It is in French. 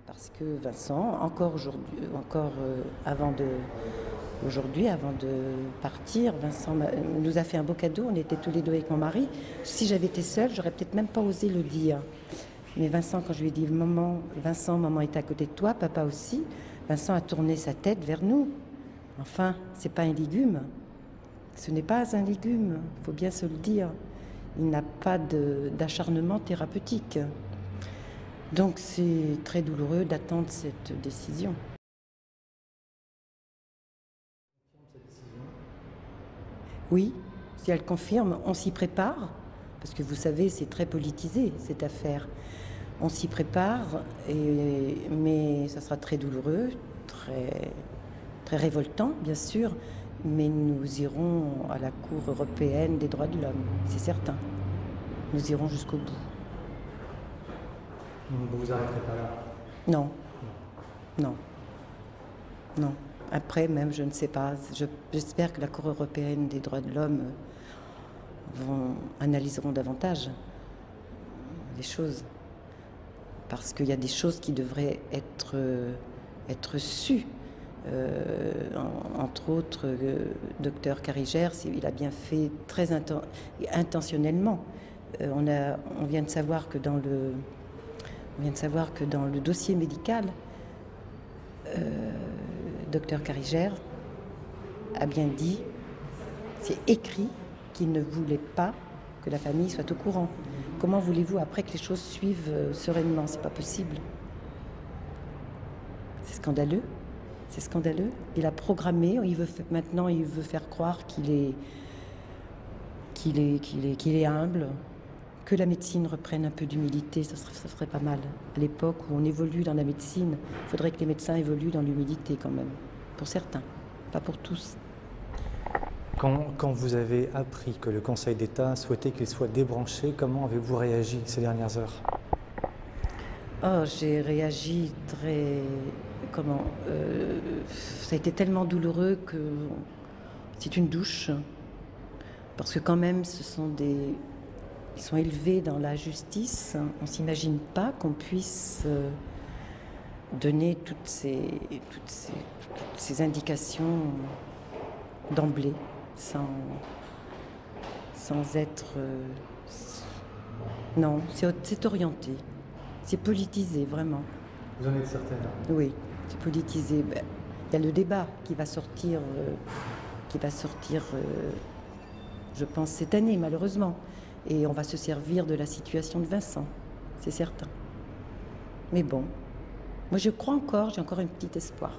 Parce que Vincent, encore aujourd'hui, aujourd'hui, avant de partir, Vincent nous a fait un beau cadeau. On était tous les deux avec mon mari. Si j'avais été seule, j'aurais peut-être même pas osé le dire. Mais Vincent, quand je lui ai dit, Vincent, maman est à côté de toi, papa aussi, Vincent a tourné sa tête vers nous. Enfin, c'est pas un légume. Ce n'est pas un légume, il faut bien se le dire. Il n'a pas d'acharnement thérapeutique. Donc c'est très douloureux d'attendre cette décision. Oui, si elle confirme, on s'y prépare, parce que vous savez, c'est très politisé cette affaire. On s'y prépare, mais ça sera très douloureux, très révoltant, bien sûr, mais nous irons à la Cour européenne des droits de l'homme, c'est certain. Nous irons jusqu'au bout. Vous vous arrêterez pas là? Non, non, non. Après, même, je ne sais pas. J'espère que la Cour européenne des droits de l'homme analyseront davantage les choses. Parce qu'il y a des choses qui devraient être sues. Entre autres, docteur Carigère, il a bien fait très intentionnellement. On vient de savoir que dans le dossier médical, docteur Carigère a bien dit, c'est écrit, qu'il ne voulait pas que la famille soit au courant. Comment voulez-vous après que les choses suivent sereinement? C'est pas possible. C'est scandaleux. C'est scandaleux. Il a programmé, maintenant il veut faire croire qu'il est humble, que la médecine reprenne un peu d'humilité, ça serait pas mal. À l'époque où on évolue dans la médecine, il faudrait que les médecins évoluent dans l'humilité quand même. Pour certains, pas pour tous. Quand vous avez appris que le Conseil d'État souhaitait qu'il soit débranché, comment avez-vous réagi ces dernières heures? Oh, j'ai réagi ça a été tellement douloureux que c'est une douche. Parce que quand même, ils sont élevés dans la justice. On ne s'imagine pas qu'on puisse donner toutes ces indications d'emblée, sans être... Non, c'est orienté, c'est politisé, vraiment. Vous en êtes certaine? Oui, c'est politisé. Il y a le débat qui va sortir, je pense, cette année, malheureusement. Et on va se servir de la situation de Vincent, c'est certain. Mais bon, moi je crois encore, j'ai encore un petit espoir.